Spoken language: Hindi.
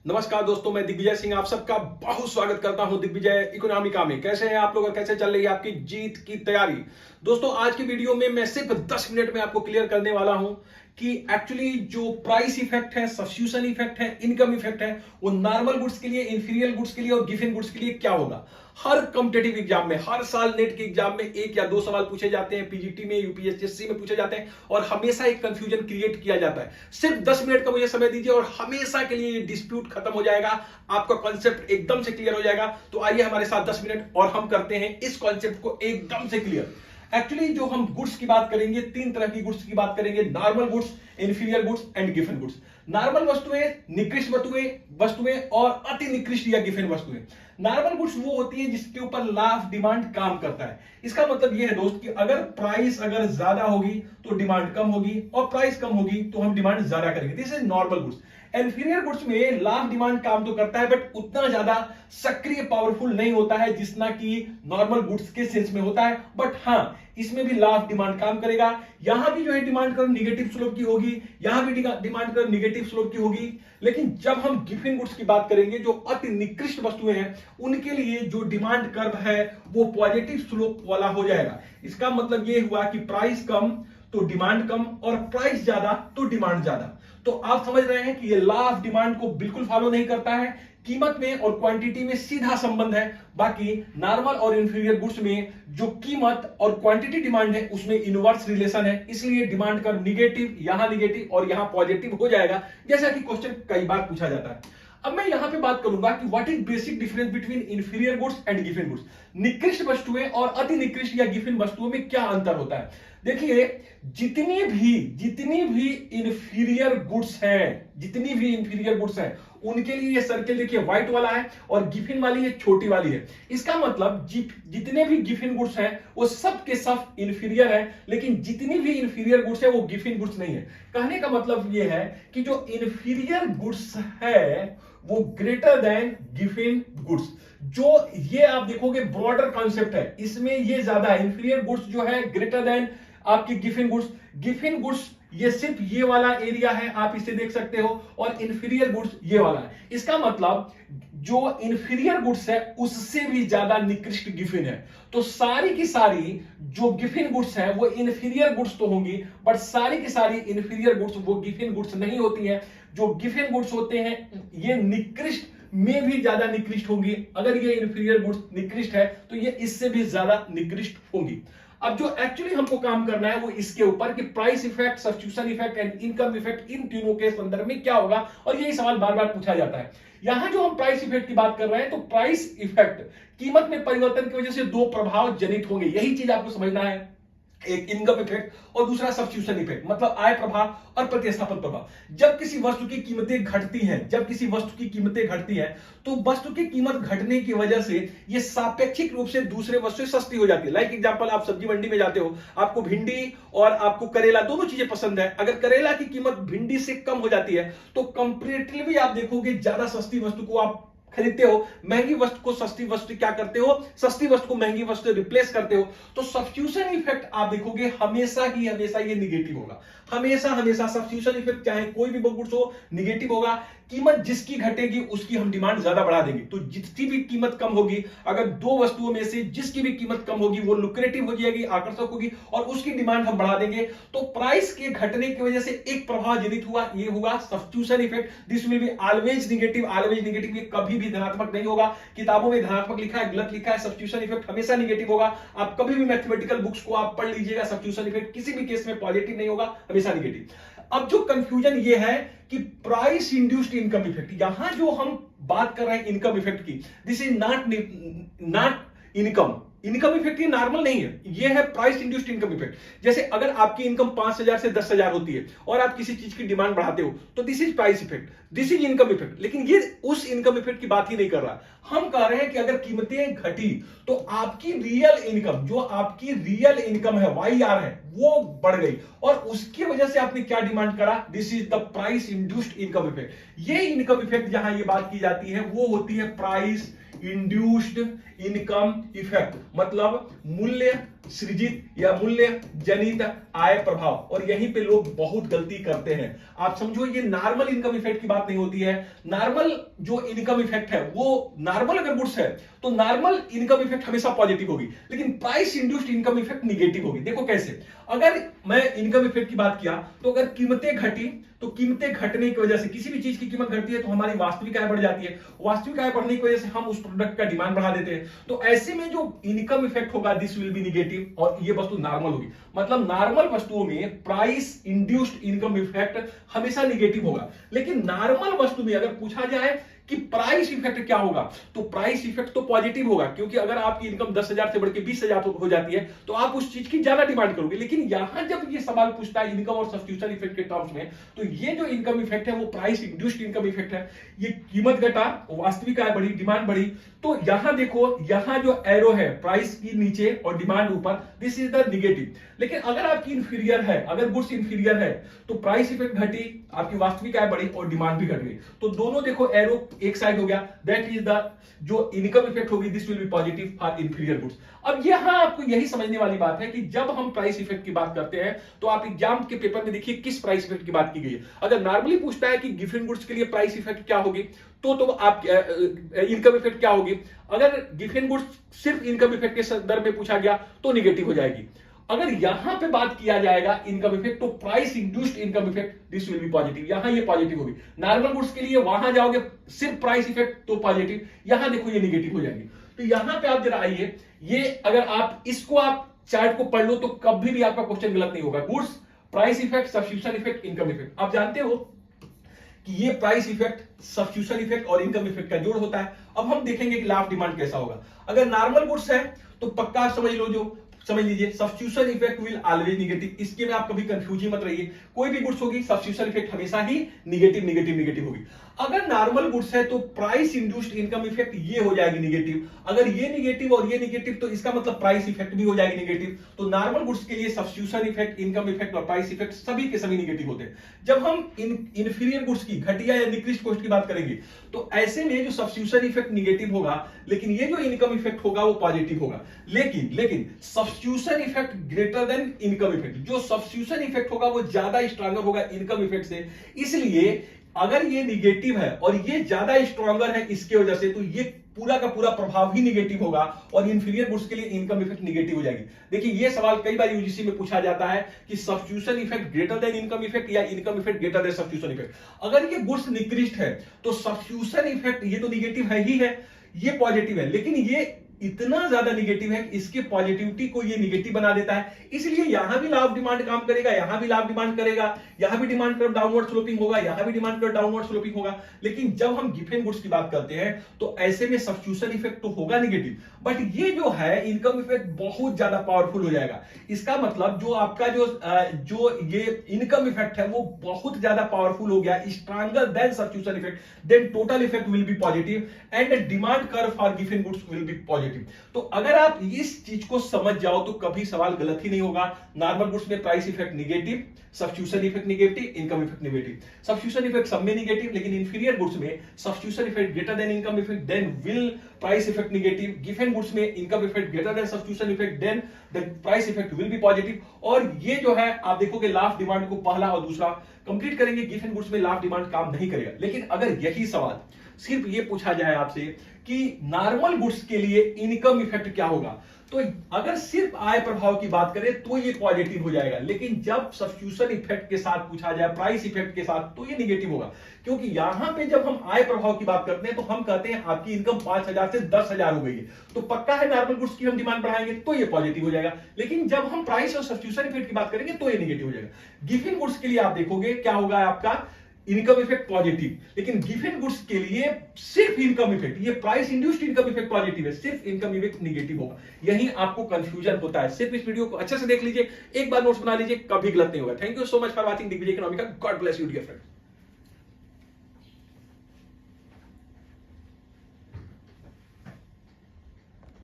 नमस्कार दोस्तों, मैं दिग्विजय सिंह आप सबका बहुत स्वागत करता हूं दिग्विजय इकोनॉमिका में। कैसे हैं आप लोग और कैसे चल रही है आपकी जीत की तैयारी। दोस्तों, आज की वीडियो में मैं सिर्फ 10 मिनट में आपको क्लियर करने वाला हूं कि एक्चुअली जो प्राइस इफेक्ट है, सब्स्टिट्यूशन इफेक्ट है, इनकम इफेक्ट है, वो नॉर्मल गुड्स के लिए, इंफीरियर गुड्स के लिए और गिवन गुड्स के लिए क्या होगा। हर कॉम्पिटेटिव एग्जाम में, हर साल नेट के एग्जाम में 1 या 2 सवाल पूछे जाते हैं, पीजीटी में, यूपीएससी में पूछे जाते हैं और हमेशा एक कंफ्यूजन क्रिएट किया जाता है। सिर्फ 10 मिनट का मुझे समय दीजिए और हमेशा के लिए ये डिस्प्यूट खत्म हो जाएगा, आपका कॉन्सेप्ट एकदम से क्लियर हो जाएगा। तो आइए हमारे साथ 10 मिनट और हम करते हैं इस कॉन्सेप्ट को एकदम से क्लियर। एक्चुअली जो हम गुड्स की बात करेंगे, 3 तरह की गुड्स की बात करेंगे: normal goods, inferior goods and given goods. Normal वस्तुएं, निकृष्ट वस्तुएं और अति निकृष्ट या गिवन वस्तुएं। नॉर्मल गुड्स वो होती है जिसके ऊपर लॉ ऑफ डिमांड काम करता है। इसका मतलब यह है दोस्त कि अगर प्राइस ज्यादा होगी तो डिमांड कम होगी और प्राइस कम होगी तो हम डिमांड ज्यादा करेंगे। This is normal goods. Inferior goods में लॉ ऑफ डिमांड काम तो करता है बट उतना ज्यादा सक्रिय पावरफुल नहीं होता है जितना कि नॉर्मल गुड्स के सेंस में होता है। बट हाँ, इसमें भी लॉ ऑफ डिमांड काम करेगा। यहां भी जो है डिमांड कर्व निगेटिव स्लोप की होगी, यहां भी डिमांड कर्व निगेटिव स्लोप की होगी। लेकिन जब हम गिवन गुड्स की बात करेंगे, जो अति निकृष्ट वस्तुएं हैं, उनके लिए जो डिमांड कर्व है वो पॉजिटिव स्लोप वाला हो जाएगा। इसका मतलब ये हुआ कि प्राइस कम तो डिमांड कम और प्राइस ज्यादा तो डिमांड ज्यादा। तो आप समझ रहे हैं कि ये लॉ ऑफ डिमांड को बिल्कुल फॉलो नहीं करता है। कीमत में और क्वांटिटी में सीधा संबंध है। बाकी नॉर्मल और इंफीरियर गुड्स में जो कीमत और क्वांटिटी डिमांड है उसमें इनवर्स रिलेशन है, इसलिए डिमांड का निगेटिव और यहां पॉजिटिव हो जाएगा, जैसा कि क्वेश्चन कई बार पूछा जाता है। अब मैं यहां पे बात करूंगा कि what is basic difference between inferior goods and given goods. निकृष्ट वस्तुएं और अति निकृष्ट या गिवन वस्तुओं में क्या अंतर होता है। देखिए, जितनी भी इंफीरियर गुड्स हैं, उनके लिए ये सर्किल देखिए व्हाइट वाला है और गिवन वाली ये छोटी वाली है। इसका मतलब जितने भी गिवन गुड्स हैं वो सब के सब इंफीरियर है, लेकिन जितनी भी इंफीरियर गुड्स है वो गिवन गुड्स नहीं है। कहने का मतलब ये है कि जो इंफीरियर गुड्स है वो ग्रेटर देन गिवन गुड्स। जो ये आप देखोगे ब्रॉडर कॉन्सेप्ट है, इसमें ये ज्यादा है। इंफीरियर गुड्स जो है ग्रेटर देन आपकी गिवन गुड्स ये सिर्फ ये वाला एरिया है, आप इसे देख सकते हो, और इंफीरियर गुड्स ये वाला है। इसका मतलब जो इंफीरियर गुड्स है उससे भी ज्यादा निकृष्ट गिवन है। तो सारी की सारी जो गिवन गुड्स है वो इंफीरियर गुड्स तो होंगी, बट सारी की सारी इंफीरियर गुड्स वो गिवन गुड्स नहीं होती हैं। जो गिवन गुड्स होते हैं ये निकृष्ट में भी ज्यादा निकृष्ट होंगी। अगर ये इंफीरियर गुड्स निकृष्ट है तो ये इससे भी ज्यादा निकृष्ट होंगी। अब जो एक्चुअली हमको काम करना है वो इसके ऊपर कि price effect, substitution effect and income effect in तीनों के संदर्भ में क्या होगा, और यही सवाल बार बार पूछा जाता है। यहां जो हम प्राइस इफेक्ट की बात कर रहे हैं तो प्राइस इफेक्ट कीमत में परिवर्तन की वजह से 2 प्रभाव जनित होंगे, यही चीज आपको समझना है। एक इनकम इफेक्ट और दूसरा सब्स्टिट्यूशन इफेक्ट, मतलब आय प्रभाव और प्रतिस्थापन प्रभाव। जब किसी वस्तु की कीमतें घटती हैं तो वस्तु की कीमत घटने की वजह से ये सापेक्षिक रूप से दूसरे वस्तु से सस्ती हो जाती है। लाइक एग्जांपल, आप सब्जी मंडी में जाते हो, आपको भिंडी और आपको करेला दोनों चीजें पसंद है। अगर करेला की कीमत भिंडी से कम हो जाती है तो कंपैरेटिवली आप देखोगे ज्यादा सस्ती वस्तु को आप खरीदते हो, महंगी वस्तु को सस्ती वस्तु क्या करते हो, सस्ती वस्तु को महंगी वस्तु रिप्लेस करते हो। तो सब्स्टिट्यूशन इफेक्ट आप देखोगे हमेशा ये निगेटिव होगा। हमेशा सब्स्टिट्यूशन इफेक्ट चाहे कोई भी गुड्स हो निगेटिव होगा। कीमत जिसकी घटेगी उसकी हम डिमांड ज्यादा बढ़ा देंगे। तो जितनी भी कीमत कम होगी, अगर 2 वस्तुओं में से जिसकी भी कीमत कम होगी वो लुक्रेटिव हो जाएगी, आकर्षक होगी, और उसकी डिमांड हम बढ़ा देंगे। तो प्राइस के घटने की वजह से एक प्रभाव जनित हुआ, ये हुआ substitution effect. This will be always negative. ये कभी भी धनात्मक नहीं होगा। किताबों में धनात्मक लिखा है, गलत लिखा है। सब्स्टिट्यूशन इफेक्ट हमेशा निगेटिव होगा। आप कभी भी मैथमेटिकल बुक्स को आप पढ़ लीजिएगा, सब्स्टिट्यूशन इफेक्ट किसी भी केस में पॉजिटिव नहीं होगा, हमेशा निगेटिव। अब जो कंफ्यूजन ये है कि प्राइस इंड्यूस्ड इनकम इफेक्ट, यहां जो हम बात कर रहे हैं इनकम इफेक्ट की, this is not income effect, ये नॉर्मल नहीं है, ये है प्राइस इंड्यूस्ड इनकम इफेक्ट। जैसे अगर आपकी इनकम 5,000 से 10,000 होती है और आप किसी चीज की डिमांड बढ़ाते हो तो this is price effect, this is income effect. लेकिन ये उस इनकम इफेक्ट की बात ही नहीं कर रहा। हम कह रहे हैं कि अगर कीमतें घटी तो आपकी रियल इनकम है, YR है, वो बढ़ गई और उसकी वजह से आपने क्या डिमांड करा, this is the price induced income effect. ये इनकम इफेक्ट जहां ये बात की जाती है वो होती है प्राइस इंड्यूस्ड इनकम इफेक्ट, मतलब मूल्य सृजित या मूल्य जनित आय प्रभाव। और यहीं पे लोग बहुत गलती करते हैं। आप समझो ये नॉर्मल इनकम इफेक्ट की बात नहीं होती है। नॉर्मल जो इनकम इफेक्ट है वो नॉर्मल अगर गुड्स है तो नॉर्मल इनकम इफेक्ट हमेशा पॉजिटिव होगी, लेकिन price induced income effect negative होगी। देखो कैसे, अगर मैं इनकम इफेक्ट की बात किया तो अगर कीमतें घटी तो कीमतें घटने की वजह से किसी भी चीज की कीमत घटती है तो हमारी वास्तविक आय बढ़ जाती है, वास्तविक आय बढ़ने की वजह से हम उस प्रोडक्ट का डिमांड बढ़ा देते हैं। तो ऐसे में जो इनकम इफेक्ट होगा दिस विल बी निगेटिव, और ये वस्तु नॉर्मल होगी। मतलब नॉर्मल वस्तुओं में प्राइस इंड्यूस्ड इनकम इफेक्ट हमेशा निगेटिव होगा। लेकिन नॉर्मल वस्तु में अगर पूछा जाए कि प्राइस इफेक्ट क्या होगा, तो प्राइस इफेक्ट तो पॉजिटिव होगा, क्योंकि अगर आपकी इनकम 10,000 से बढ़ के 20,000 हो जाती है तो आप उस चीज की ज्यादा डिमांड करोगे। लेकिन यहां जब ये सवाल पूछता है इनकम और सब्स्टिट्यूशन इफेक्ट के टर्म्स में, तो ये जो इनकम इफेक्ट है वो प्राइस इंड्यूस्ड इनकम इफेक्ट है। ये कीमत घटा, वास्तविक आय बढ़ी, डिमांड बढ़ी। तो यहां देखो, यहां जो एरो है प्राइस की नीचे और डिमांड ऊपर, दिस इज द निगेटिव। लेकिन अगर आपकी इंफीरियर है, अगर गुड्स इंफीरियर है तो प्राइस इफेक्ट घटी, आपकी वास्तविक आय बढ़ी और डिमांड भी घट गई। तो दोनों देखो एरो एक साइड हो गया, दैट इज द जो इनकम इफेक्ट होगी this will be positive for inferior goods. अब यहां आपको यही समझने वाली बात है कि जब हम प्राइस इफेक्ट की बात करते हैं तो आप एग्जाम के पेपर में देखिए किस प्राइस इफेक्ट की बात की गई है। अगर नॉर्मली पूछता है कि गिवन गुड्स के लिए प्राइस इफेक्ट क्या होगी, तो आप इनकम इफेक्ट क्या होगी। अगर गिवन गुड्स सिर्फ इनकम इफेक्ट के संदर्भ में पूछा गया तो निगेटिव हो जाएगी। अगर यहां पे बात किया जाएगा इनकम इफेक्ट तो price induced income effect this will be positive, यहां ये पॉजिटिव होगी। नॉर्मल गुड्स के लिए वहां जाओगे सिर्फ प्राइस इफेक्ट तो पॉजिटिव, यहां देखो ये निगेटिव हो जाएगी। तो यहां पे आप जरा आइए, ये अगर आप इसको आप चार्ट को पढ़ लो तो कभी भी आपका क्वेश्चन गलत नहीं होगा। Goods, price effect, substitution effect, income effect. आप जानते हो कि ये प्राइस इफेक्ट, सब्स्टिट्यूशन इफेक्ट और इनकम इफेक्ट का जोड़ होता है। अब हम देखेंगे कि लॉ ऑफ डिमांड कैसा होगा। अगर नॉर्मल गुड्स है तो पक्का आप समझ लो, जो समझ लीजिए substitution effect will always negative. इसके में आप कभी कंफ्यूज ही मत रहिए, कोई भी गुड्स होगी सब्स्टिट्यूशन इफेक्ट हमेशा ही निगेटिव निगेटिव निगेटिव होगी। अगर नॉर्मल गुड्स है तो प्राइस इंड्यूस्ड इनकम इफेक्ट ये हो जाएगी निगेटिव। अगर ये निगेटिव और ये निगेटिव तो इसका मतलब प्राइस इफेक्ट भी हो जाएगी निगेटिव। तो नॉर्मल गुड्स के लिए सब्स्टिट्यूशन इफेक्ट, इनकम इफेक्ट और प्राइस इफेक्ट सभी के सभी निगेटिव होते हैं। जब हम इंफीरियर गुड्स की, घटिया या निकृष्ट कॉस्ट की बात करेंगे तो ऐसे में जो सब्स्टिट्यूशन इफेक्ट निगेटिव होगा, लेकिन ये जो इनकम इफेक्ट होगा वो पॉजिटिव होगा। लेकिन substitution effect greater than income effect, जो सब्स्टिट्यूशन इफेक्ट होगा वो ज्यादा स्ट्रॉन्गर होगा इनकम इफेक्ट से। इसलिए अगर ये निगेटिव है और ये ज्यादा स्ट्रॉन्गर है इसके वजह से, तो ये पूरा का पूरा प्रभाव ही निगेटिव होगा और इंफीरियर गुड्स के लिए इनकम इफेक्ट निगेटिव हो जाएगी। देखिए ये सवाल कई बार यूजीसी में पूछा जाता है कि substitution effect greater than income effect या income effect greater than substitution effect. अगर ये गुड्स निकृष्ट है तो सब्स्टिट्यूशन इफेक्ट ये तो निगेटिव है ही है, ये पॉजिटिव है, लेकिन ये इतना ज्यादा निगेटिव है कि इसके पॉजिटिविटी को ये निगेटिव बना देता है। इसलिए यहां भी लॉ ऑफ डिमांड काम करेगा, यहां भी लॉ ऑफ डिमांड करेगा, यहां भी डिमांड कर्व डाउनवर्ड स्लोपिंग होगा, यहां भी डिमांड कर्व डाउनवर्ड स्लोपिंग होगा। लेकिन जब हम गिवन गुड्स की बात करते हैं तो ऐसे में सब्स्टिट्यूशन इफेक्ट तो होगा निगेटिव, बट ये जो है इनकम इफेक्ट बहुत ज्यादा पावरफुल हो जाएगा। इसका मतलब जो आपका जो ये इनकम इफेक्ट है वो बहुत ज्यादा पावरफुल हो गया, stronger than substitution effect, then total effect will be positive and demand curve for given goods will be positive. तो अगर आप इस चीज को समझ जाओ तो कभी सवाल गलत ही नहीं होगा। नॉर्मल गुड्स में price effect negative, substitution effect negative, income effect negative. Substitution effect सब में निगेटिव, लेकिन इंफीरियर गुड्स में substitution effect greater than income effect, then will price effect negative. Given goods में income effect greater than substitution effect, then the price effect will be positive. और ये जो है आप देखोगे लॉ ऑफ डिमांड को पहला और दूसरा कंप्लीट करेंगे, गिवन गुड्स में लॉ ऑफ डिमांड काम नहीं करेगा। लेकिन अगर यही सवाल सिर्फ ये पूछा जाए आपसे कि नॉर्मल गुड्स के लिए इनकम इफेक्ट क्या होगा, तो अगर सिर्फ आय प्रभाव की बात करें तो ये पॉजिटिव हो जाएगा। लेकिन जब सब्स्टिट्यूशन इफेक्ट के साथ पूछा जाए, प्राइस इफेक्ट के साथ, तो ये निगेटिव होगा। क्योंकि यहां पे जब हम आय प्रभाव की बात करते हैं तो हम कहते हैं आपकी इनकम 5,000 से 10,000 हो गई है, तो पक्का है नॉर्मल गुड्स की हम डिमांड बढ़ाएंगे तो ये पॉजिटिव हो जाएगा। लेकिन जब हम प्राइस और सब्स्टिट्यूशन इफेक्ट की बात करेंगे तो ये निगेटिव हो जाएगा। गिवन गुड्स के लिए आप देखोगे क्या होगा, आपका इनकम इफेक्ट पॉजिटिव, लेकिन गिवन गुड्स के लिए सिर्फ इनकम इफेक्ट, ये price induced income effect positive है, सिर्फ इनकम इफेक्ट निगेटिव होगा। यही आपको कंफ्यूजन होता है। सिर्फ इस वीडियो को अच्छे से देख लीजिए, एक बार नोट्स बना लीजिए, कभी गलत नहीं होगा। Thank you so much for watching Digvijay economy का। God bless you dear friend.